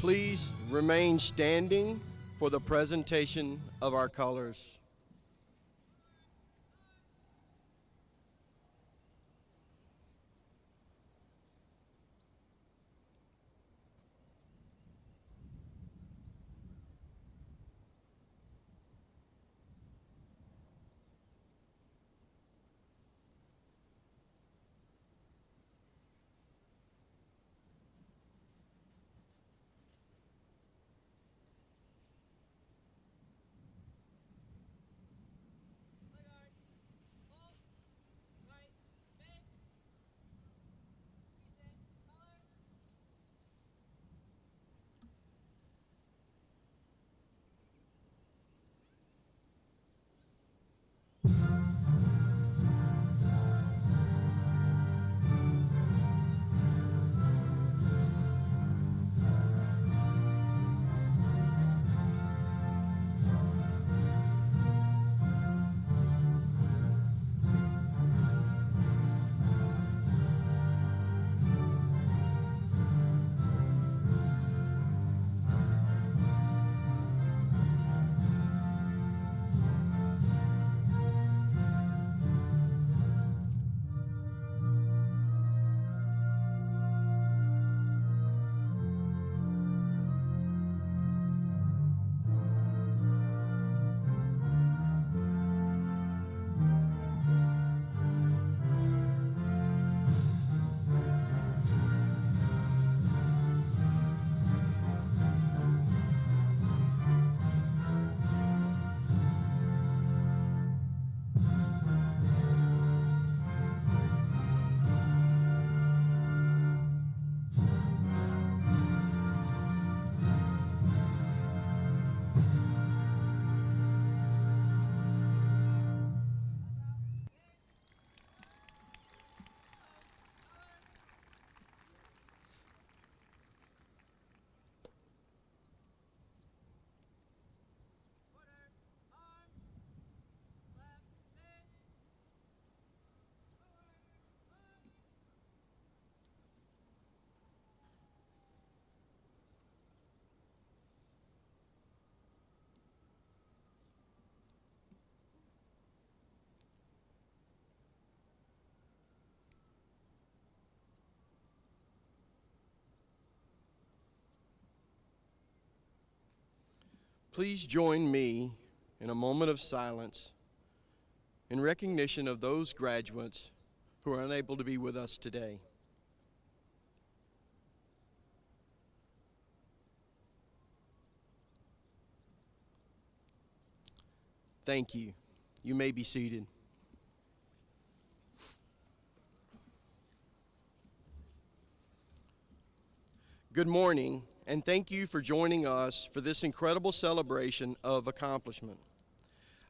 Please remain standing for the presentation of our colors. Please join me in a moment of silence in recognition of those graduates who are unable to be with us today. Thank you. You may be seated. Good morning, and thank you for joining us for this incredible celebration of accomplishment.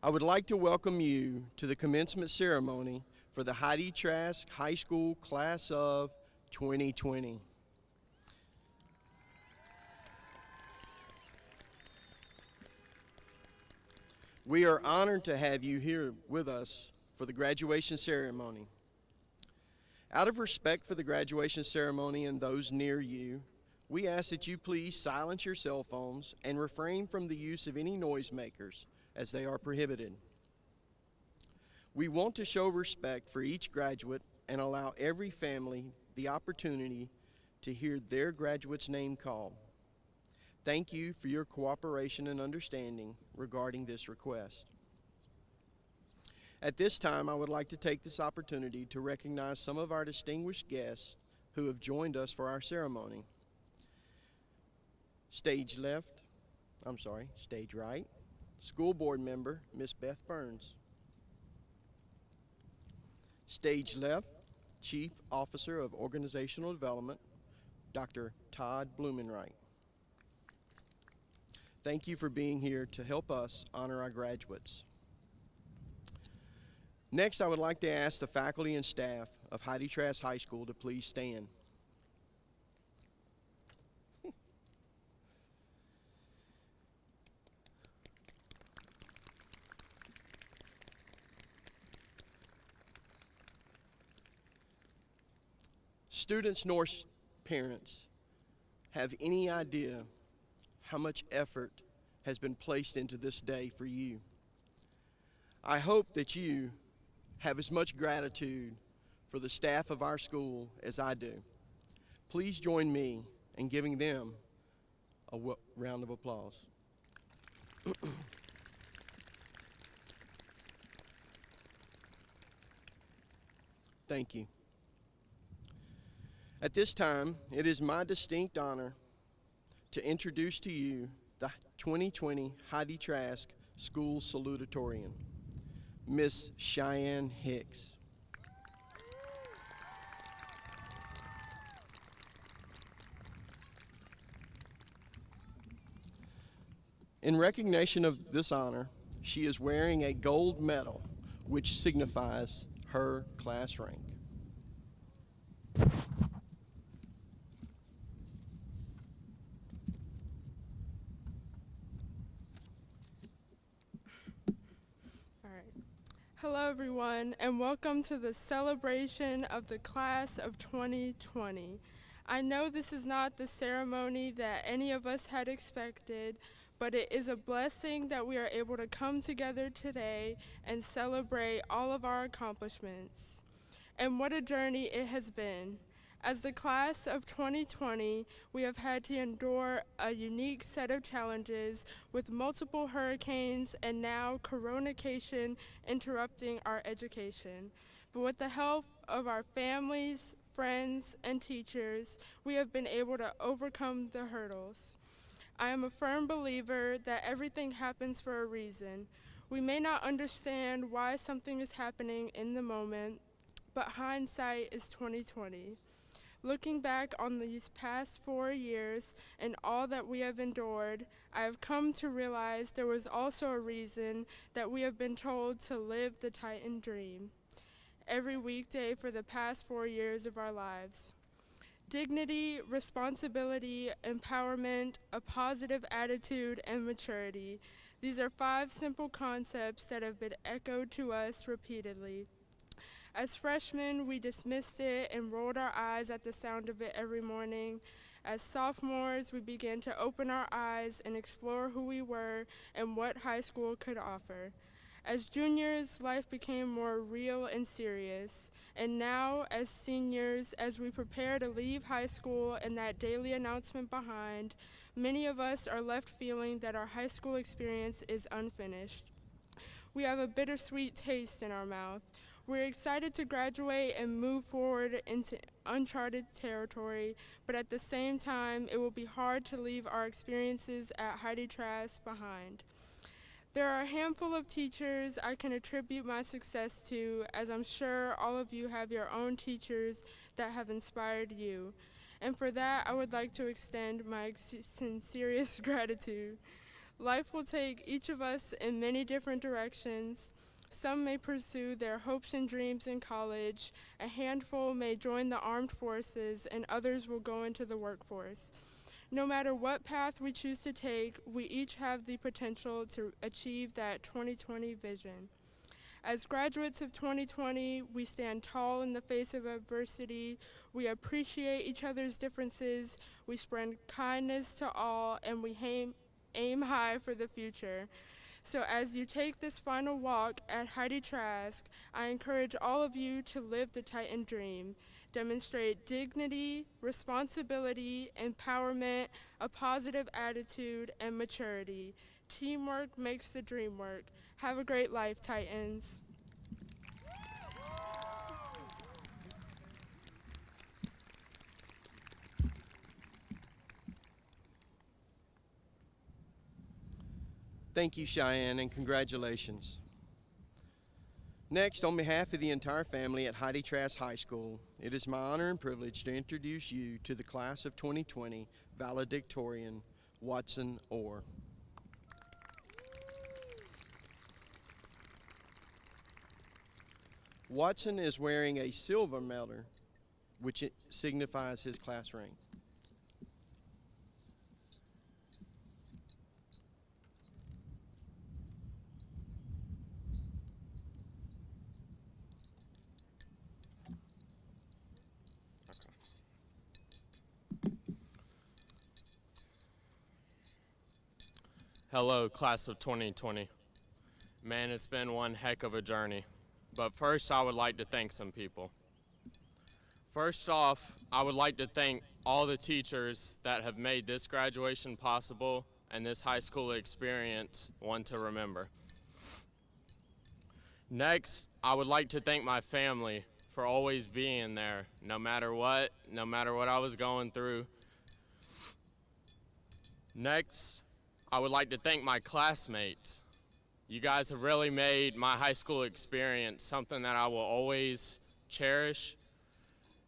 I would like to welcome you to the commencement ceremony for the Heidi Trask High School Class of 2020. We are honored to have you here with us for the graduation ceremony. Out of respect for the graduation ceremony and those near you, we ask that you please silence your cell phones and refrain from the use of any noisemakers, as they are prohibited. We want to show respect for each graduate and allow every family the opportunity to hear their graduate's name called. Thank you for your cooperation and understanding regarding this request. At this time, I would like to take this opportunity to recognize some of our distinguished guests who have joined us for our ceremony. Stage right, School Board Member, Ms. Beth Burns. Stage left, Chief Officer of Organizational Development, Dr. Todd Blumenreich. Thank you for being here to help us honor our graduates. Next, I would like to ask the faculty and staff of Heidi Trask High School to please stand. Students nor parents have any idea how much effort has been placed into this day for you. I hope that you have as much gratitude for the staff of our school as I do. Please join me in giving them a round of applause. Thank you. At this time, it is my distinct honor to introduce to you the 2020 Heidi Trask School Salutatorian, Miss Cheyenne Hicks. In recognition of this honor, she is wearing a gold medal, which signifies her class rank. Hello everyone, and welcome to the celebration of the class of 2020. I know this is not the ceremony that any of us had expected, but it is a blessing that we are able to come together today and celebrate all of our accomplishments. And what a journey it has been. As the class of 2020, we have had to endure a unique set of challenges with multiple hurricanes and now coronation interrupting our education. But with the help of our families, friends, and teachers, we have been able to overcome the hurdles. I am a firm believer that everything happens for a reason. We may not understand why something is happening in the moment, but hindsight is 2020. Looking back on these past 4 years and all that we have endured, I have come to realize there was also a reason that we have been told to live the Titan dream every weekday for the past 4 years of our lives. Dignity, responsibility, empowerment, a positive attitude, and maturity. These are 5 simple concepts that have been echoed to us repeatedly. As freshmen, we dismissed it and rolled our eyes at the sound of it every morning. As sophomores, we began to open our eyes and explore who we were and what high school could offer. As juniors, life became more real and serious. And now, as seniors, as we prepare to leave high school and that daily announcement behind, many of us are left feeling that our high school experience is unfinished. We have a bittersweet taste in our mouth. We're excited to graduate and move forward into uncharted territory, but at the same time, it will be hard to leave our experiences at Heidi Trask behind. There are a handful of teachers I can attribute my success to, as I'm sure all of you have your own teachers that have inspired you. And for that, I would like to extend my sincerest gratitude. Life will take each of us in many different directions. Some may pursue their hopes and dreams in college, a handful may join the armed forces, and others will go into the workforce. No matter what path we choose to take, we each have the potential to achieve that 2020 vision. As graduates of 2020, we stand tall in the face of adversity, we appreciate each other's differences, we spread kindness to all, and we aim high for the future. So as you take this final walk at Heidi Trask, I encourage all of you to live the Titan dream. Demonstrate dignity, responsibility, empowerment, a positive attitude, and maturity. Teamwork makes the dream work. Have a great life, Titans. Thank you, Cheyenne, and congratulations. Next, on behalf of the entire family at Heidi Trask High School, it is my honor and privilege to introduce you to the class of 2020 Valedictorian, Watson Orr. Watson is wearing a silver medal, which signifies his class rank. Hello, class of 2020. Man, it's been one heck of a journey. But first, I would like to thank some people. First off, I would like to thank all the teachers that have made this graduation possible and this high school experience one to remember. Next, I would like to thank my family for always being there, no matter what I was going through. Next, I would like to thank my classmates. You guys have really made my high school experience something that I will always cherish.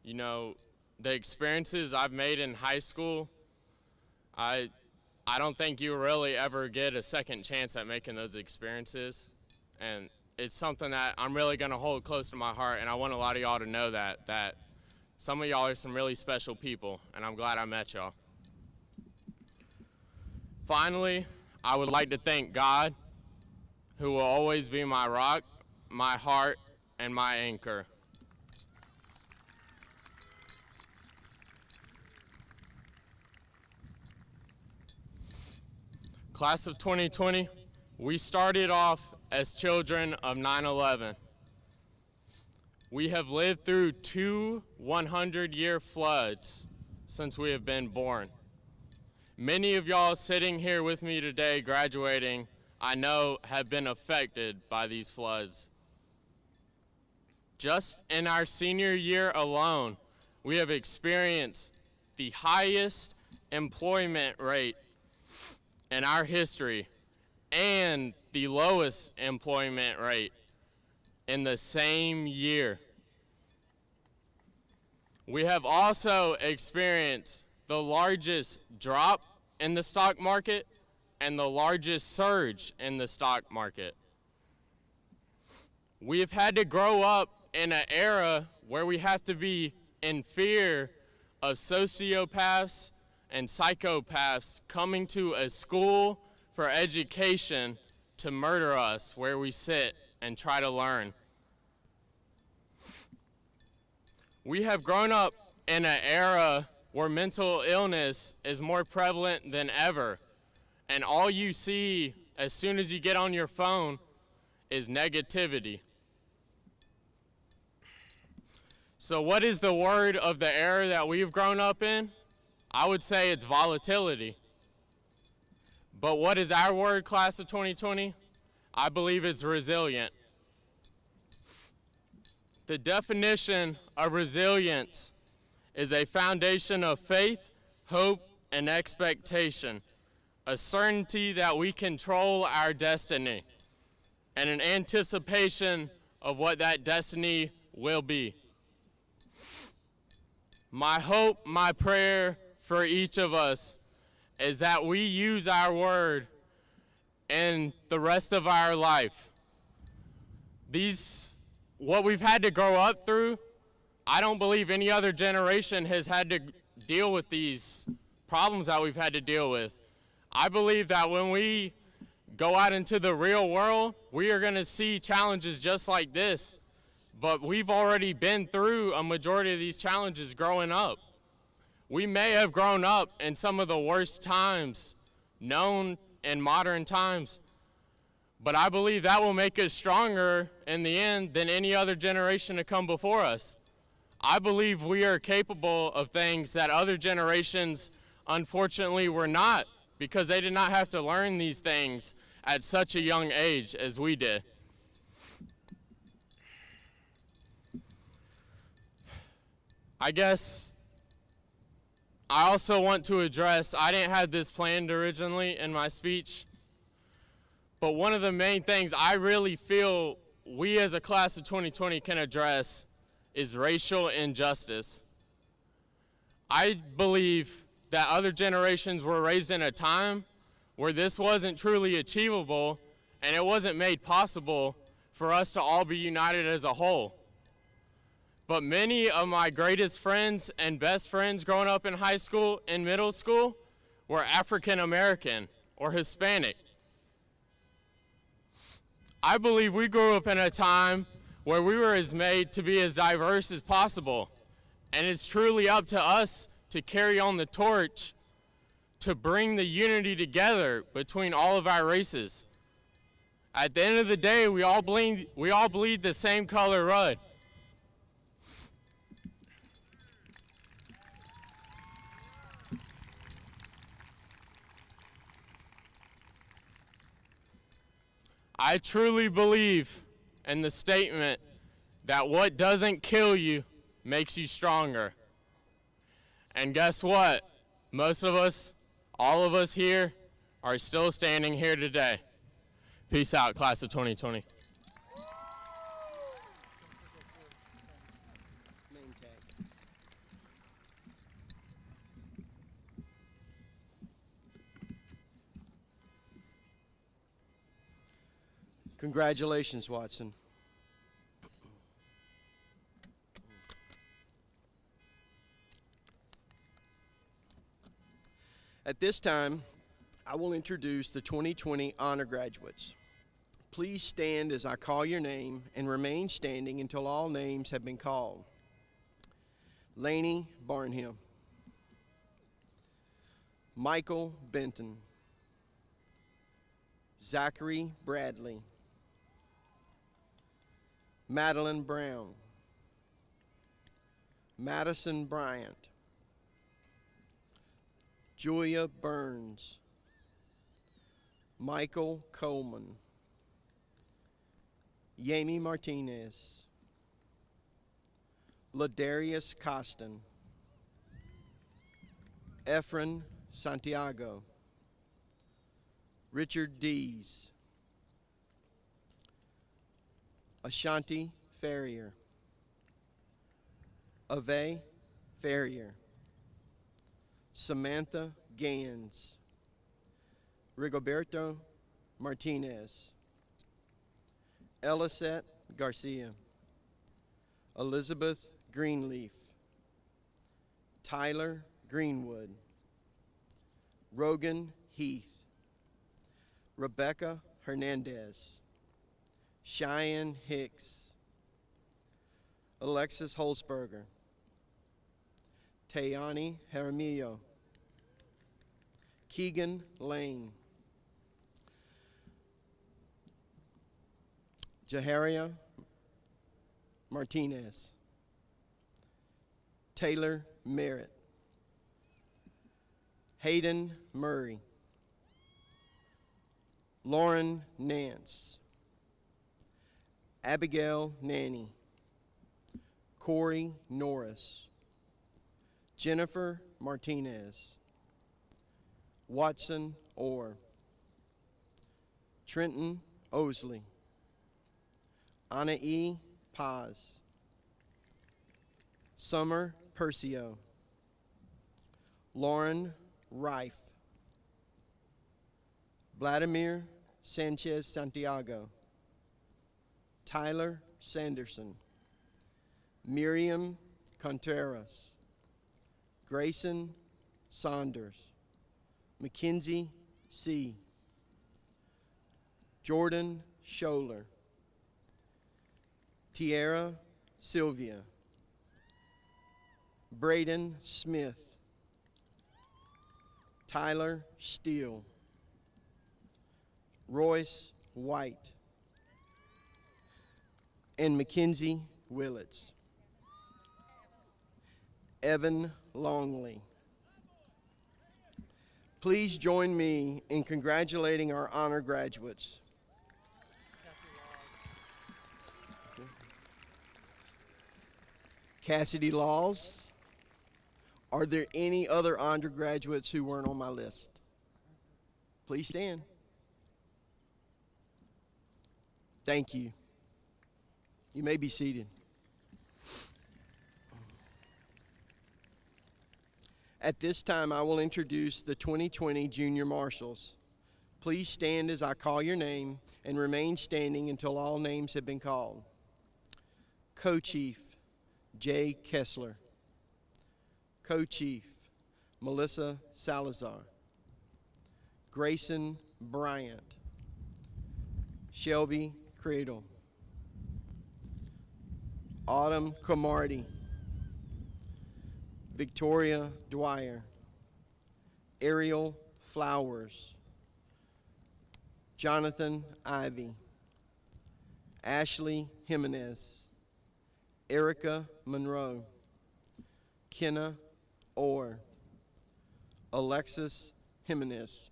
You know, the experiences I've made in high school, I don't think you really ever get a second chance at making those experiences. And it's something that I'm really going to hold close to my heart, and I want a lot of y'all to know that some of y'all are some really special people, and I'm glad I met y'all. Finally, I would like to thank God, who will always be my rock, my heart, and my anchor. Class of 2020, we started off as children of 9/11. We have lived through 2 100-year floods since we have been born. Many of y'all sitting here with me today graduating, I know, have been affected by these floods. Just in our senior year alone, we have experienced the highest employment rate in our history and the lowest employment rate in the same year. We have also experienced the largest drop in the stock market and the largest surge in the stock market. We have had to grow up in an era where we have to be in fear of sociopaths and psychopaths coming to a school for education to murder us where we sit and try to learn. We have grown up in an era where mental illness is more prevalent than ever, and all you see as soon as you get on your phone is negativity. So what is the word of the era that we've grown up in? I would say it's volatility. But what is our word, class of 2020? I believe it's resilient. The definition of resilience is a foundation of faith, hope, and expectation, a certainty that we control our destiny, and an anticipation of what that destiny will be. My hope, my prayer for each of us is that we use our word in the rest of our life. What we've had to grow up through, I don't believe any other generation has had to deal with these problems that we've had to deal with. I believe that when we go out into the real world, we are going to see challenges just like this. But we've already been through a majority of these challenges growing up. We may have grown up in some of the worst times known in modern times, but I believe that will make us stronger in the end than any other generation to come before us. I believe we are capable of things that other generations unfortunately were not, because they did not have to learn these things at such a young age as we did. I guess I also want to address, I didn't have this planned originally in my speech, but one of the main things I really feel we as a class of 2020 can address is racial injustice. I believe that other generations were raised in a time where this wasn't truly achievable and it wasn't made possible for us to all be united as a whole. But many of my greatest friends and best friends growing up in high school and middle school were African American or Hispanic. I believe we grew up in a time where we were made to be as diverse as possible. And it's truly up to us to carry on the torch to bring the unity together between all of our races. At the end of the day, we all bleed the same color red. I truly believe in the statement that what doesn't kill you makes you stronger. And guess what? Most of us, all of us here, are still standing here today. Peace out, class of 2020. Congratulations, Watson. At this time, I will introduce the 2020 honor graduates. Please stand as I call your name and remain standing until all names have been called. Laney Barnhill, Michael Benton, Zachary Bradley, Madeline Brown, Madison Bryant, Julia Burns, Michael Coleman, Yami Martinez, Ladarius Costin, Efren Santiago, Richard Dees, Ashanti Ferrier, Ave Ferrier, Samantha Gans, Rigoberto Martinez, Elisette Garcia, Elizabeth Greenleaf, Tyler Greenwood, Rogan Heath, Rebecca Hernandez, Cheyenne Hicks, Alexis Holzberger, Tayani Jaramillo, Keegan Lane, Jaharia Martinez, Taylor Merritt, Hayden Murray, Lauren Nance, Abigail Nanny, Corey Norris, Jennifer Martinez, Watson Orr, Trenton Osley, Anna E. Paz, Summer Percio, Lauren Rife, Vladimir Sanchez Santiago, Tyler Sanderson, Miriam Contreras, Grayson Saunders, Mackenzie C., Jordan Scholler, Tierra Sylvia, Braden Smith, Tyler Steele, Royce White, and Mackenzie Willits. Evan Longley. Please join me in congratulating our honor graduates. Cassidy Laws. Are there any other undergraduates who weren't on my list? Please stand. Thank you. You may be seated. At this time, I will introduce the 2020 Junior Marshals. Please stand as I call your name and remain standing until all names have been called. Co-Chief Jay Kessler. Co-Chief Melissa Salazar. Grayson Bryant. Shelby Cradle. Autumn Camardi. Victoria Dwyer. Ariel Flowers, Jonathan Ivy, Ashley Jimenez, Erica Monroe, Kenna Orr, Alex Jimenez,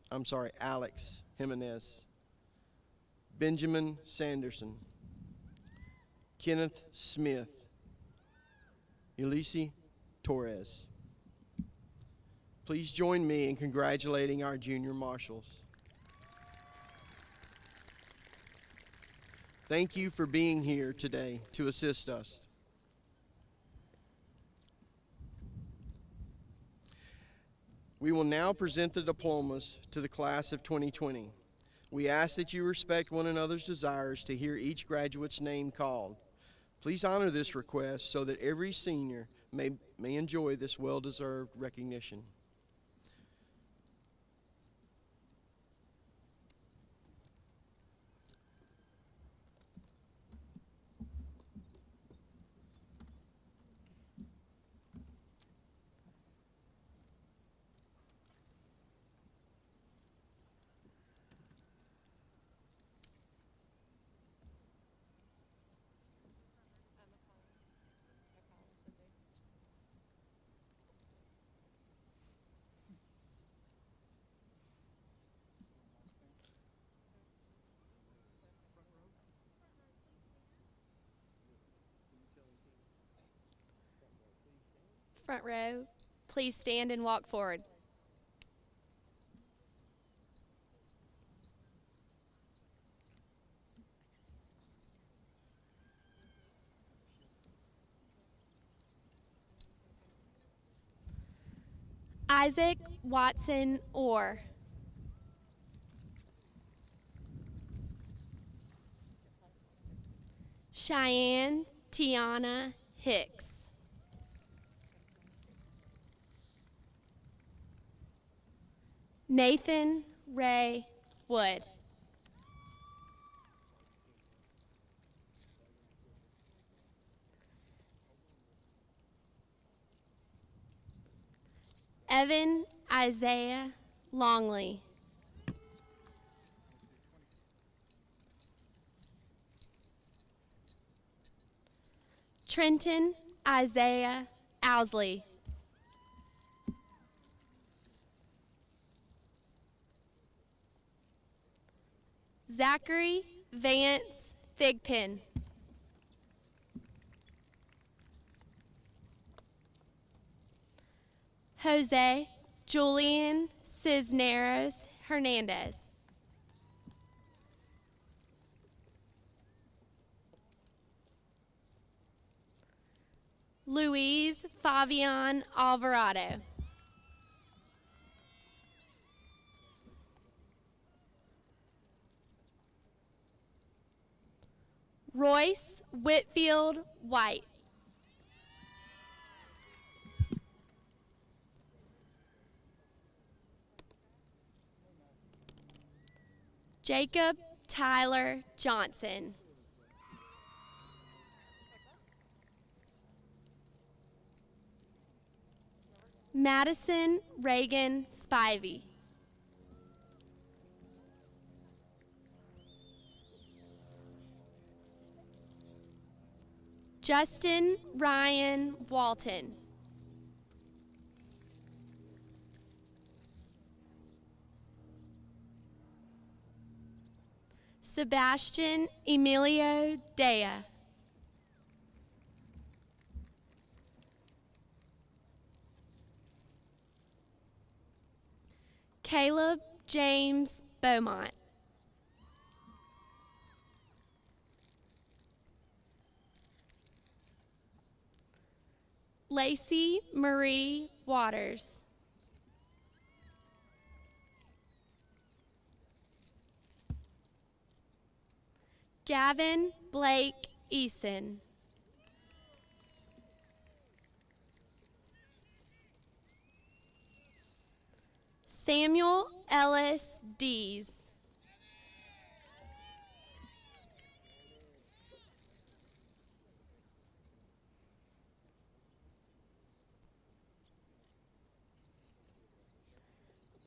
Benjamin Sanderson, Kenneth Smith, Elise Torres. Please join me in congratulating our junior marshals. Thank you for being here today to assist us. We will now present the diplomas to the class of 2020. We ask that you respect one another's desires to hear each graduate's name called. Please honor this request so that every senior may enjoy this well-deserved recognition. Front row, please stand and walk forward. Isaac Watson Orr. Cheyenne Tiana Hicks. Nathan Ray Wood. Evan Isaiah Longley. Trenton Isaiah Owsley. Zachary Vance Thigpen. Jose Julian Cisneros Hernandez. Luis Fabian Alvarado. Royce Whitfield White. Jacob Tyler Johnson. Madison Reagan Spivey. Justin Ryan Walton. Sebastian Emilio Dea. Caleb James Beaumont. Lacey Marie Waters. Gavin Blake Eason. Samuel Ellis Dees.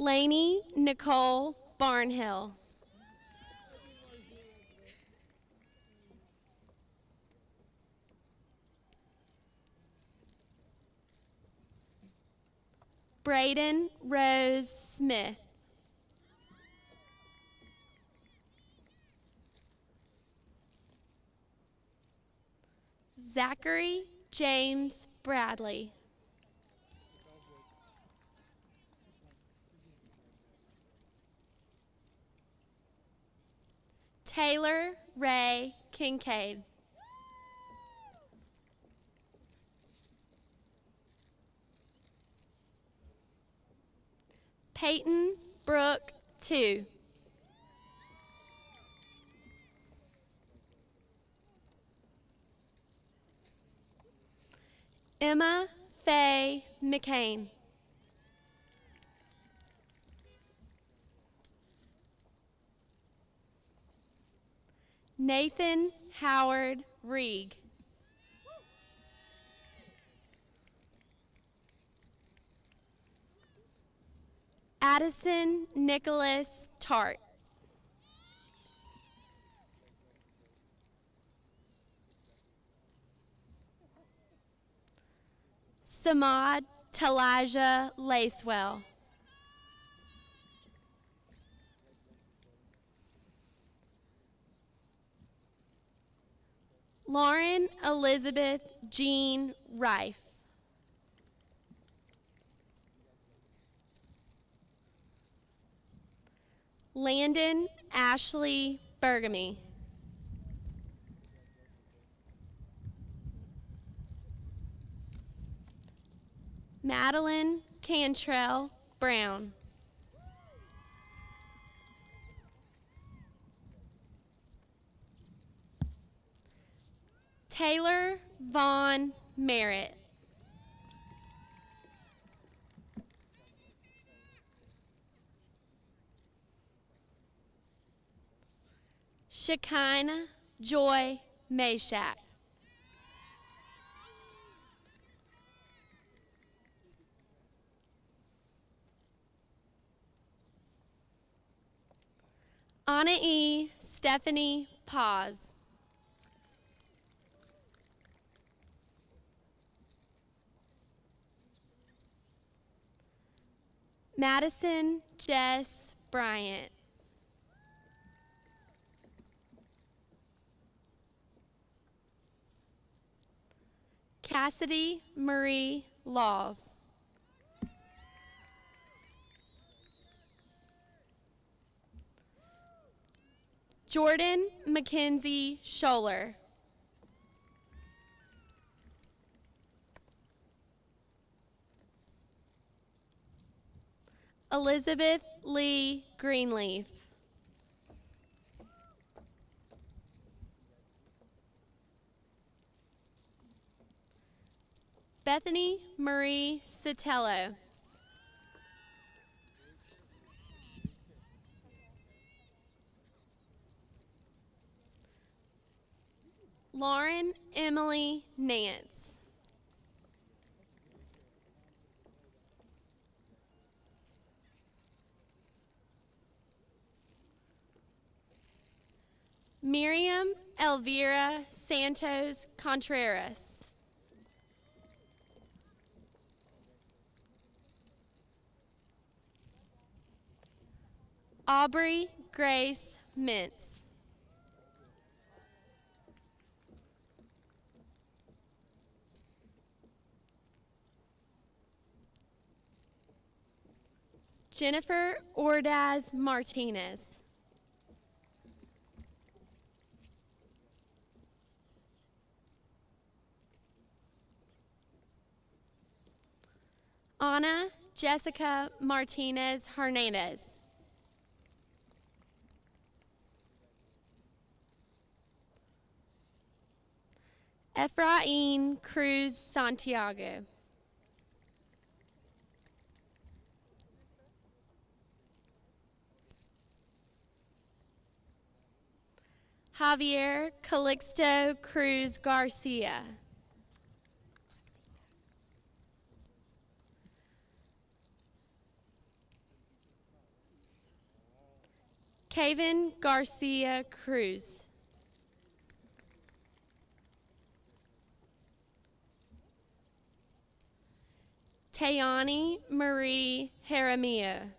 Lainey Nicole Barnhill. Braden Rose Smith. Zachary James Bradley. Taylor Ray Kincaid. Peyton Brooke 2. Emma Faye McCain. Nathan Howard Reeg. Addison Nicholas Tart. Samad Talaja Lacewell. Lauren Elizabeth Jean Rife. Landon Ashley Bergamy. Madeline Cantrell Brown. Taylor Vaughn Merritt. Shekinah Joy Meshach. Anna E. Stephanie Paz. Madison Jess Bryant. Cassidy Marie Laws. Jordan Mackenzie Scholler. Elizabeth Lee Greenleaf. Bethany Marie Sotelo. Lauren Emily Nance. Miriam Elvira Santos Contreras. Aubrey Grace Mintz. Jennifer Ordaz Martinez. Anna Jessica Martinez Hernandez. Ephraim Cruz Santiago. Javier Calixto Cruz Garcia. Kevin Garcia Cruz. Tayani Marie Jaramillo.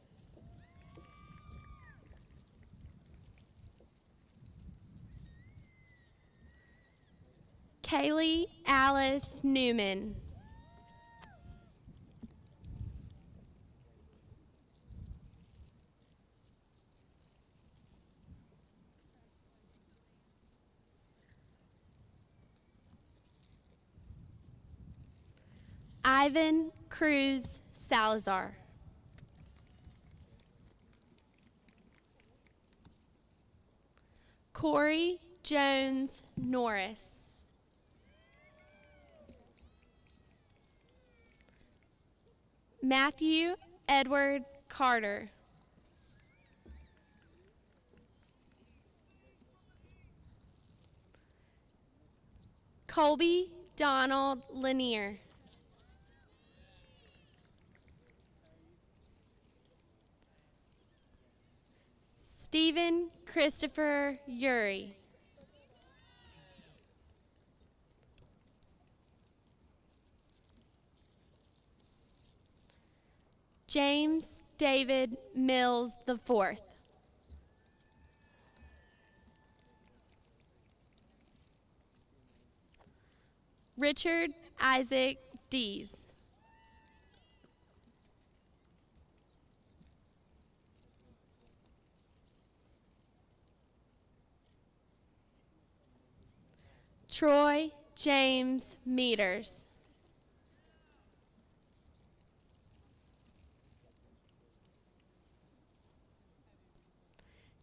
Kaylee Alice Newman. Ivan Cruz Salazar. Corey Jones Norris. Matthew Edward Carter. Colby Donald Lanier. Stephen Christopher Uri. James David Mills IV. Richard Isaac Dees. Troy James Meters.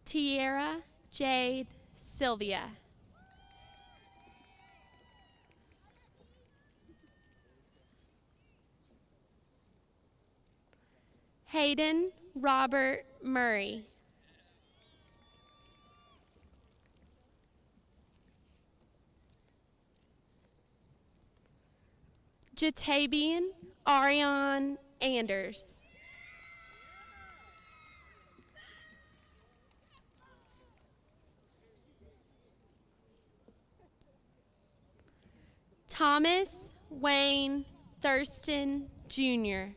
Tierra Jade Sylvia. Hayden Robert Murray. Jatabian Arion Anders. Thomas Wayne Thurston Jr.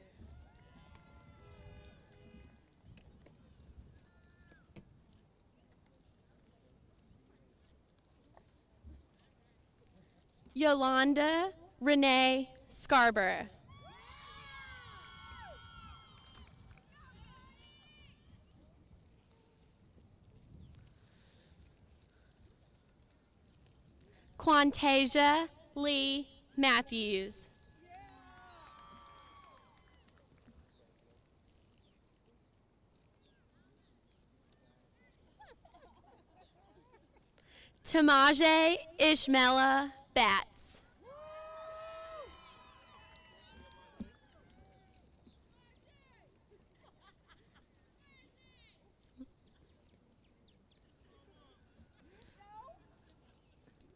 Yolanda Renee Scarborough. Quantasia Lee Matthews. Tamaje Ishmaela Batts.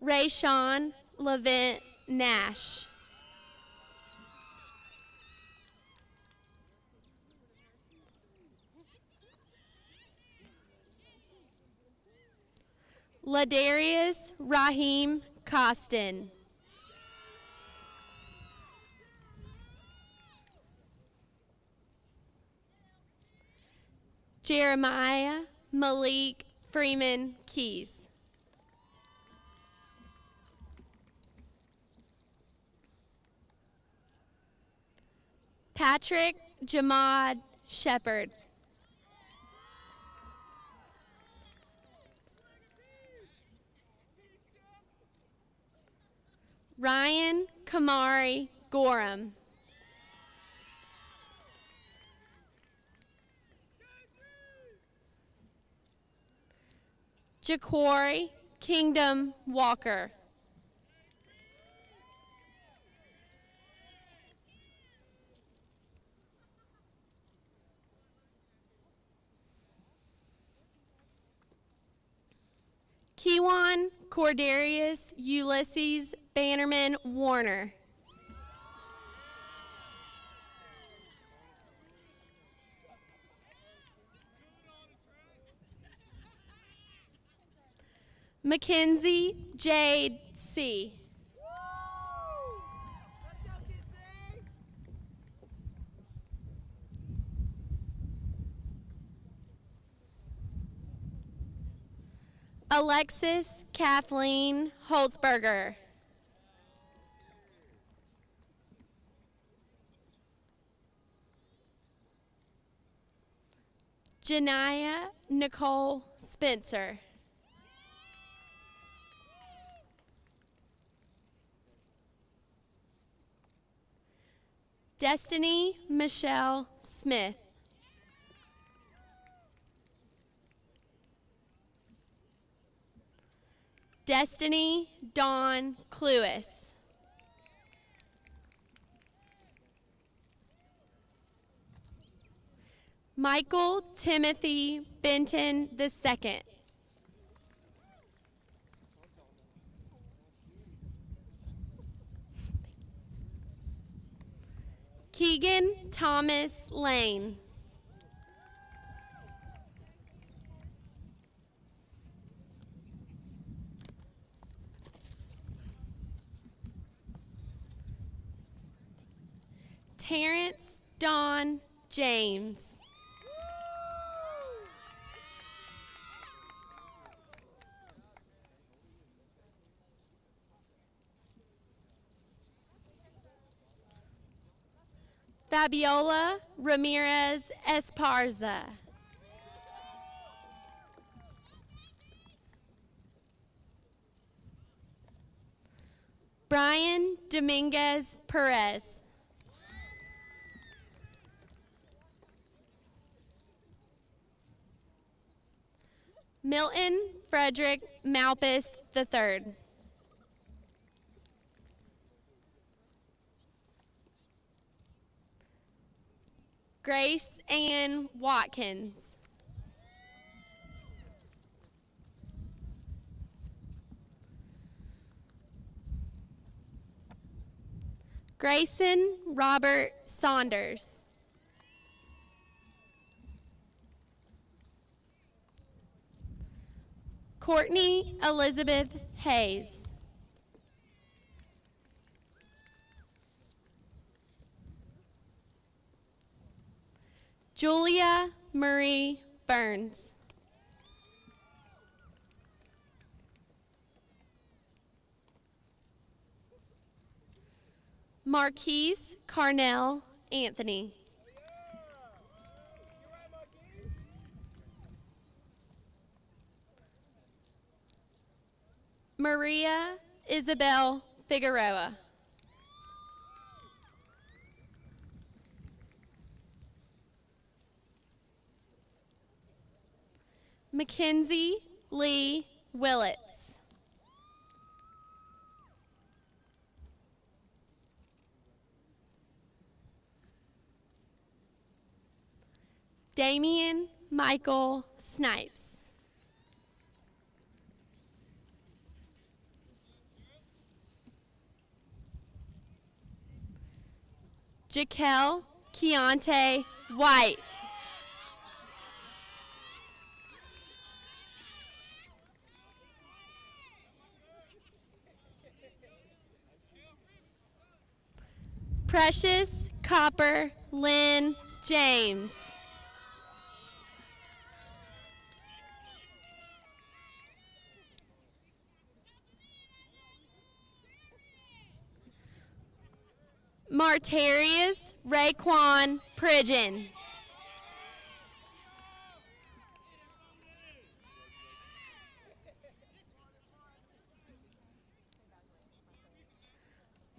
Rayshawn Levent Nash. Ladarius Raheem Costin. Jeremiah Malik Freeman Keys. Patrick Jamad Shepard. Ryan Kamari Gorham. Jaquari Kingdom Walker. Kewan Cordarius Ulysses Bannerman Warner. Mackenzie Jade C. Alexis Kathleen Holtzberger. Janiyah Nicole Spencer. Destiny Michelle Smith. Destiny Dawn Cluis. Michael Timothy Benton II. Keegan Thomas Lane. Terrence Don James. Fabiola Ramirez Esparza. Brian Dominguez Perez. Milton Frederick Malpus III. Grace Ann Watkins. Grayson Robert Saunders. Courtney Elizabeth Hayes. Julia Marie Burns. Marquise Carnell Anthony. Maria Isabel Figueroa. Mackenzie Lee Willits. Damian Michael Snipes. Jaquel Keontae White. Precious Copper Lynn James. Martarius Raekwon Pridgeon.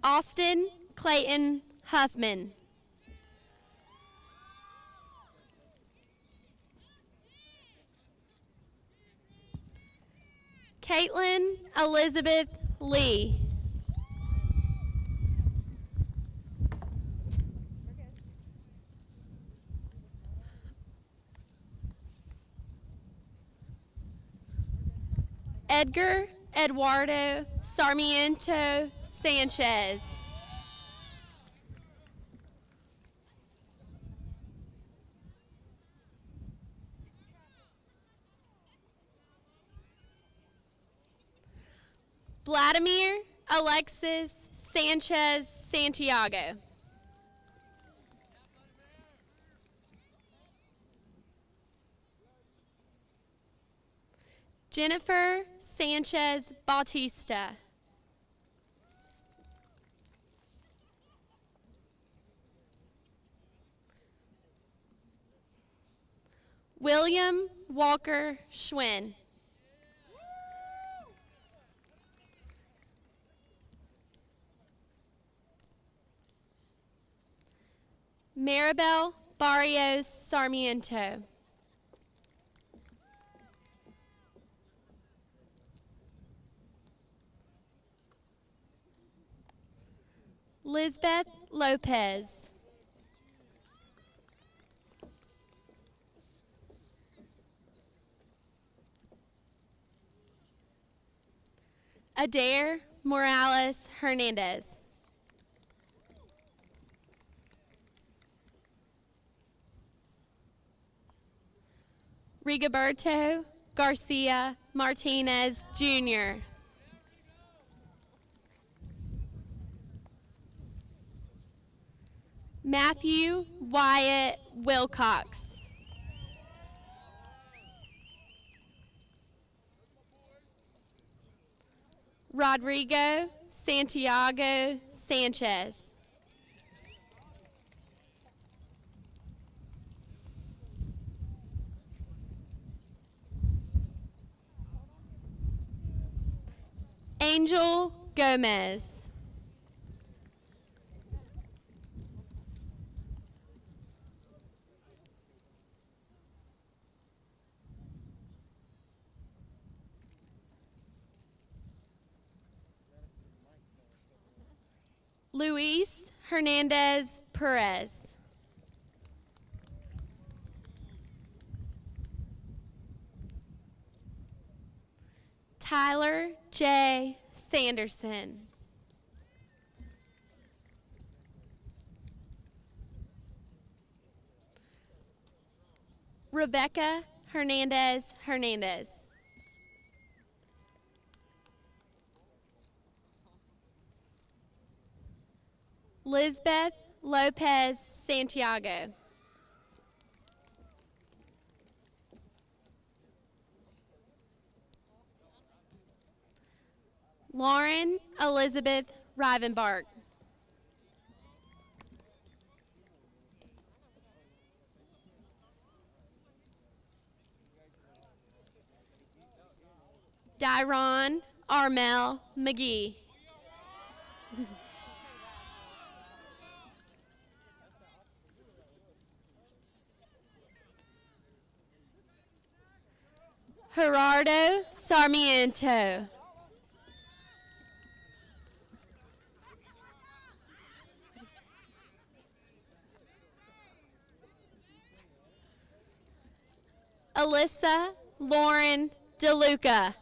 Austin Clayton Huffman. Caitlin Elizabeth Lee. Edgar Eduardo Sarmiento Sanchez. Vladimir Alexis Sanchez Santiago. Jennifer Sanchez Bautista. William Walker Schwinn. Maribel Barrios Sarmiento. Lisbeth Lopez. Adair Morales Hernandez. Rigoberto Garcia Martinez Jr. Matthew Wyatt Wilcox. Rodrigo Santiago Sanchez. Angel Gomez. Luis Hernandez Perez. Tyler J. Sanderson. Rebecca Hernandez Hernandez. Lisbeth Lopez Santiago. Lauren Elizabeth Rivenbark. Dyron Armel McGee. Gerardo Sarmiento. Alyssa Lauren DeLuca.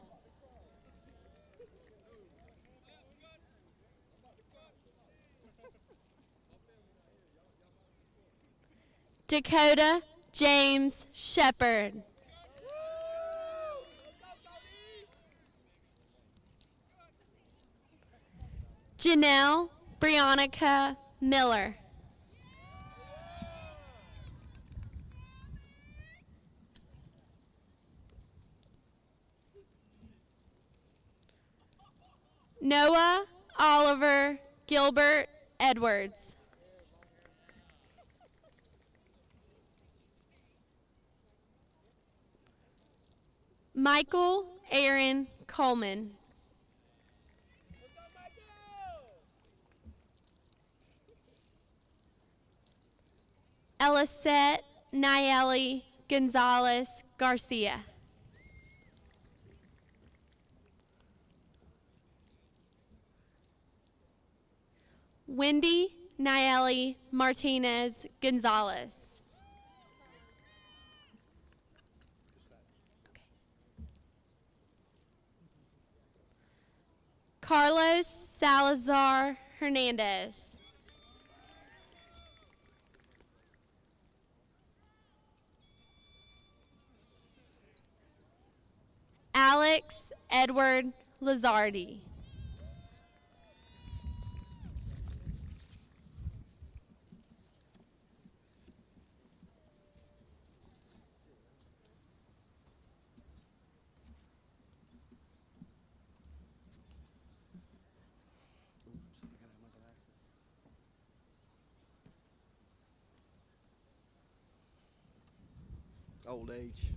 Dakota James Shepard. Janelle Briannica Miller. Noah Oliver Gilbert Edwards. Michael Aaron Coleman. Elisette Nayeli Gonzalez Garcia. Wendy Nayeli Martinez Gonzalez. Carlos Salazar Hernandez. Alex Edward Lazardi. Old age.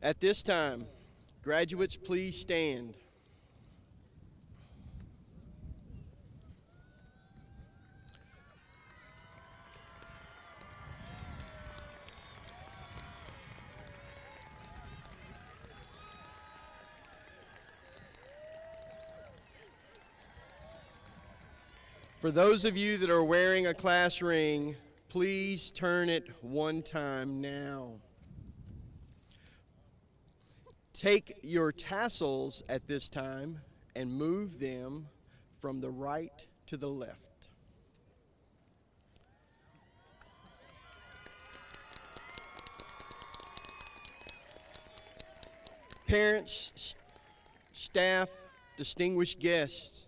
At this time, graduates, please stand. For those of you that are wearing a class ring, please turn it one time now. Take your tassels at this time and move them from the right to the left. Parents, staff, distinguished guests,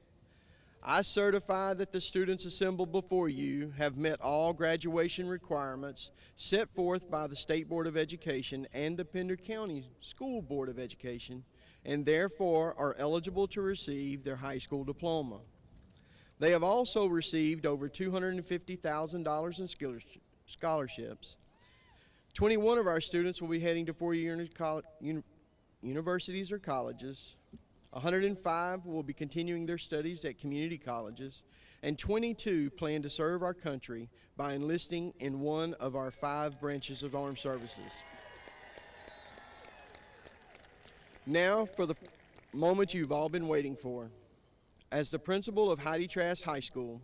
I certify that the students assembled before you have met all graduation requirements set forth by the State Board of Education and the Pender County School Board of Education, and therefore are eligible to receive their high school diploma. They have also received over $250,000 in scholarships. 21 of our students will be heading to four-year universities or colleges. 105 will be continuing their studies at community colleges, and 22 plan to serve our country by enlisting in one of our 5 branches of armed services. Now for the moment you've all been waiting for. As the principal of Heidi Trask High School,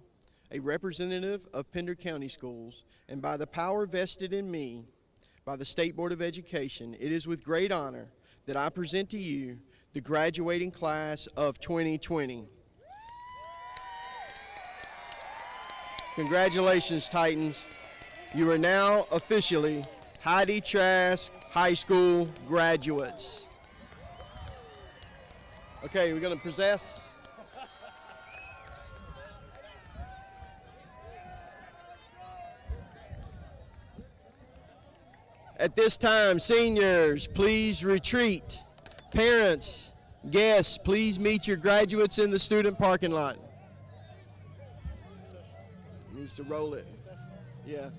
a representative of Pender County Schools, and by the power vested in me by the State Board of Education, it is with great honor that I present to you the graduating class of 2020. Congratulations, Titans. You are now officially Heidi Trask High School graduates. Okay, we're going to possess. At this time, seniors, please retreat. Parents, guests, please meet your graduates in the student parking lot. Needs to roll it. Yeah.